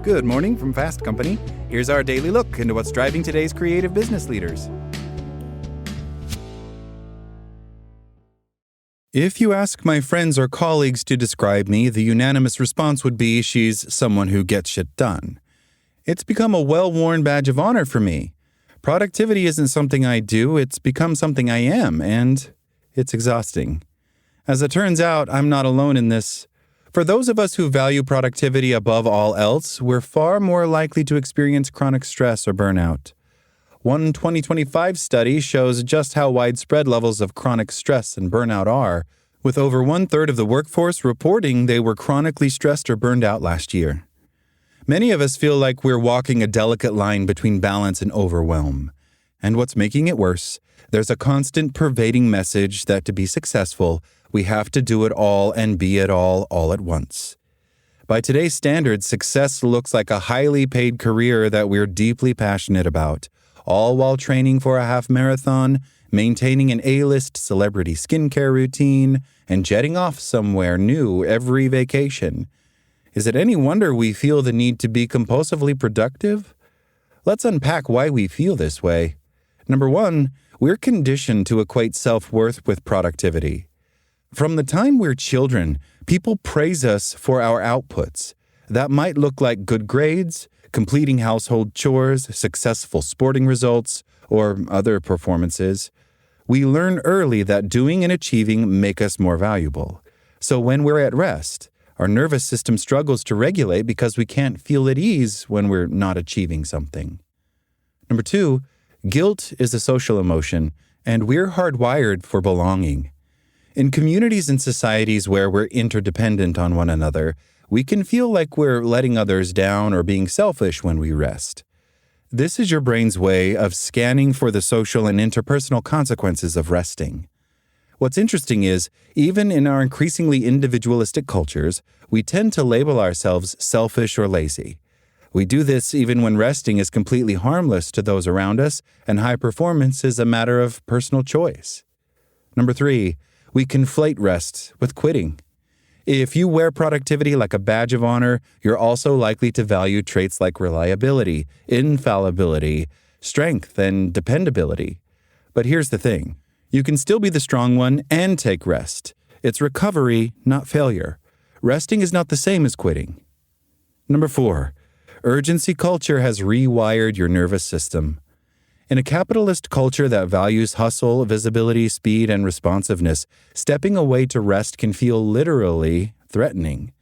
Good morning from Fast Company. Here's our daily look into what's driving today's creative business leaders. If you ask my friends or colleagues to describe me, the unanimous response would be she's someone who gets shit done. It's become a well-worn badge of honor for me. Productivity isn't something I do, it's become something I am, and it's exhausting. As it turns out, I'm not alone in this. For those of us who value productivity above all else, we're far more likely to experience chronic stress or burnout. One 2025 study shows just how widespread levels of chronic stress and burnout are, with over one-third of the workforce reporting they were chronically stressed or burned out last year. Many of us feel like we're walking a delicate line between balance and overwhelm. And what's making it worse, there's a constant pervading message that to be successful, we have to do it all and be it all at once. By today's standards, success looks like a highly paid career that we're deeply passionate about, all while training for a half marathon, maintaining an A-list celebrity skincare routine, and jetting off somewhere new every vacation. Is it any wonder we feel the need to be compulsively productive? Let's unpack why we feel this way. Number one, we're conditioned to equate self-worth with productivity. From the time we're children, people praise us for our outputs. That might look like good grades, completing household chores, successful sporting results, or other performances. We learn early that doing and achieving make us more valuable. So when we're at rest, our nervous system struggles to regulate because we can't feel at ease when we're not achieving something. Number two, guilt is a social emotion, and we're hardwired for belonging. In communities and societies where we're interdependent on one another, we can feel like we're letting others down or being selfish when we rest. This is your brain's way of scanning for the social and interpersonal consequences of resting. What's interesting is, even in our increasingly individualistic cultures, we tend to label ourselves selfish or lazy. We do this even when resting is completely harmless to those around us, and high performance is a matter of personal choice. Number three, we conflate rest with quitting. If you wear productivity like a badge of honor, you're also likely to value traits like reliability, infallibility, strength, and dependability. But here's the thing. You can still be the strong one and take rest. It's recovery, not failure. Resting is not the same as quitting. Number four, urgency culture has rewired your nervous system. In a capitalist culture that values hustle, visibility, speed, and responsiveness, stepping away to rest can feel literally threatening.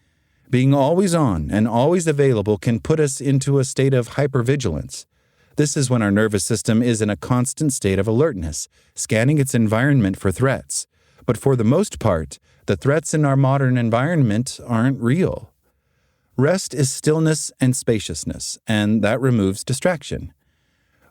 Being always on and always available can put us into a state of hypervigilance. This is when our nervous system is in a constant state of alertness, scanning its environment for threats. But for the most part, the threats in our modern environment aren't real. Rest is stillness and spaciousness, and that removes distraction.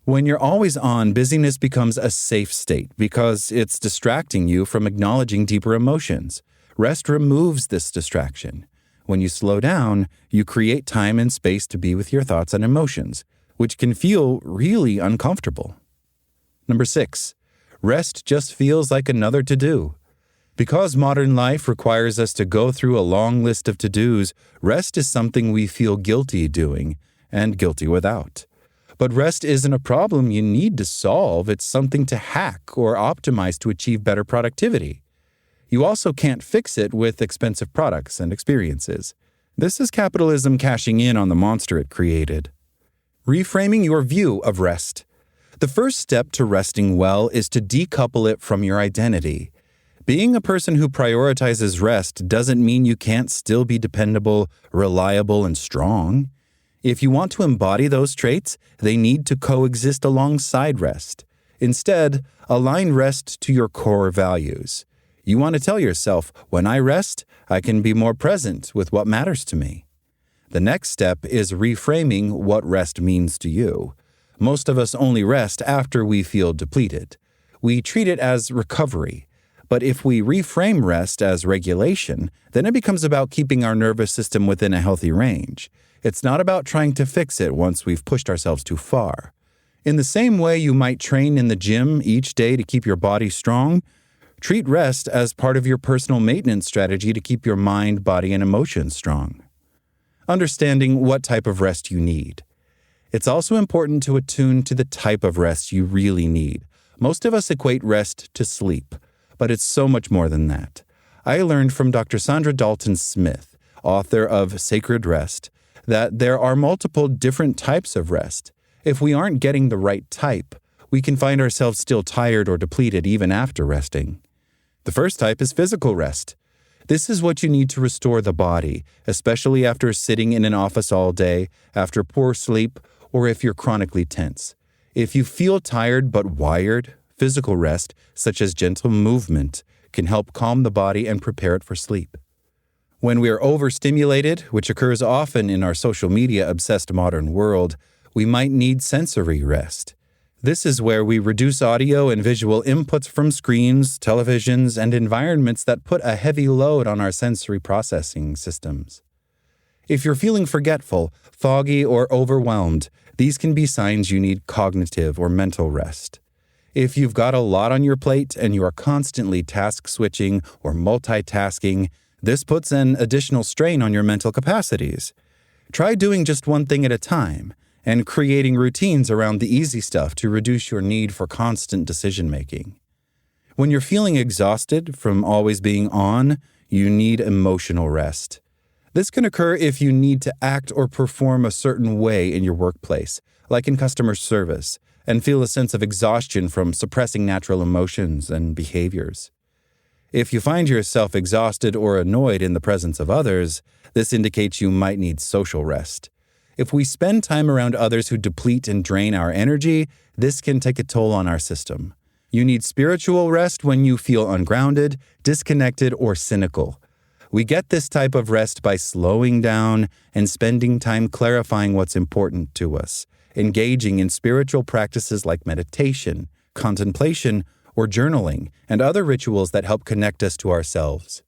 When you're always on, busyness becomes a safe state because it's distracting you from acknowledging deeper emotions. Rest removes this distraction. When you slow down, you create time and space to be with your thoughts and emotions, which can feel really uncomfortable. Number six, rest just feels like another to-do. Because modern life requires us to go through a long list of to-dos, rest is something we feel guilty doing and guilty without. But rest isn't a problem you need to solve, it's something to hack or optimize to achieve better productivity. You also can't fix it with expensive products and experiences. This is capitalism cashing in on the monster it created. Reframing your view of rest. The first step to resting well is to decouple it from your identity. Being a person who prioritizes rest doesn't mean you can't still be dependable, reliable, and strong. If you want to embody those traits, they need to coexist alongside rest. Instead, align rest to your core values. You want to tell yourself, when I rest, I can be more present with what matters to me. The next step is reframing what rest means to you. Most of us only rest after we feel depleted. We treat it as recovery. But if we reframe rest as regulation, then it becomes about keeping our nervous system within a healthy range. It's not about trying to fix it once we've pushed ourselves too far. In the same way you might train in the gym each day to keep your body strong, treat rest as part of your personal maintenance strategy to keep your mind, body, and emotions strong. understanding what type of rest you need. It's also important to attune to the type of rest you really need. Most of us equate rest to sleep, but it's so much more than that. I learned from Dr. Sandra Dalton Smith, author of Sacred Rest, that there are multiple different types of rest. If we aren't getting the right type, we can find ourselves still tired or depleted even after resting. The first type is physical rest. This is what you need to restore the body, especially after sitting in an office all day, after poor sleep, or if you're chronically tense. If you feel tired but wired, physical rest, such as gentle movement, can help calm the body and prepare it for sleep. When we are overstimulated, which occurs often in our social media-obsessed modern world, we might need sensory rest. This is where we reduce audio and visual inputs from screens, televisions, and environments that put a heavy load on our sensory processing systems. If you're feeling forgetful, foggy, or overwhelmed, these can be signs you need cognitive or mental rest. If you've got a lot on your plate and you are constantly task-switching or multitasking, this puts an additional strain on your mental capacities. Try doing just one thing at a time and creating routines around the easy stuff to reduce your need for constant decision-making. When you're feeling exhausted from always being on, you need emotional rest. This can occur if you need to act or perform a certain way in your workplace, like in customer service, and feel a sense of exhaustion from suppressing natural emotions and behaviors. If you find yourself exhausted or annoyed in the presence of others, this indicates you might need social rest. If we spend time around others who deplete and drain our energy, this can take a toll on our system. You need spiritual rest when you feel ungrounded, disconnected, or cynical. We get this type of rest by slowing down and spending time clarifying what's important to us, engaging in spiritual practices like meditation, contemplation, or journaling, and other rituals that help connect us to ourselves.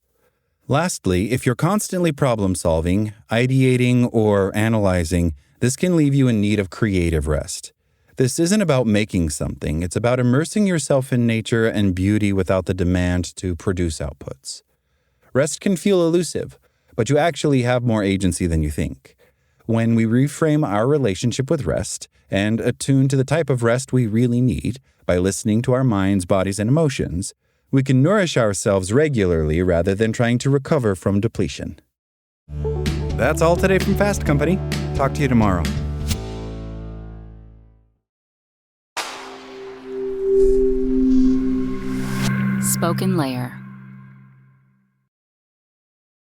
Lastly, if you're constantly problem-solving, ideating, or analyzing, this can leave you in need of creative rest. This isn't about making something, it's about immersing yourself in nature and beauty without the demand to produce outputs. Rest can feel elusive, but you actually have more agency than you think. When we reframe our relationship with rest and attune to the type of rest we really need by listening to our minds, bodies, and emotions, we can nourish ourselves regularly rather than trying to recover from depletion. That's all today from Fast Company. Talk to you tomorrow. Spoken Layer.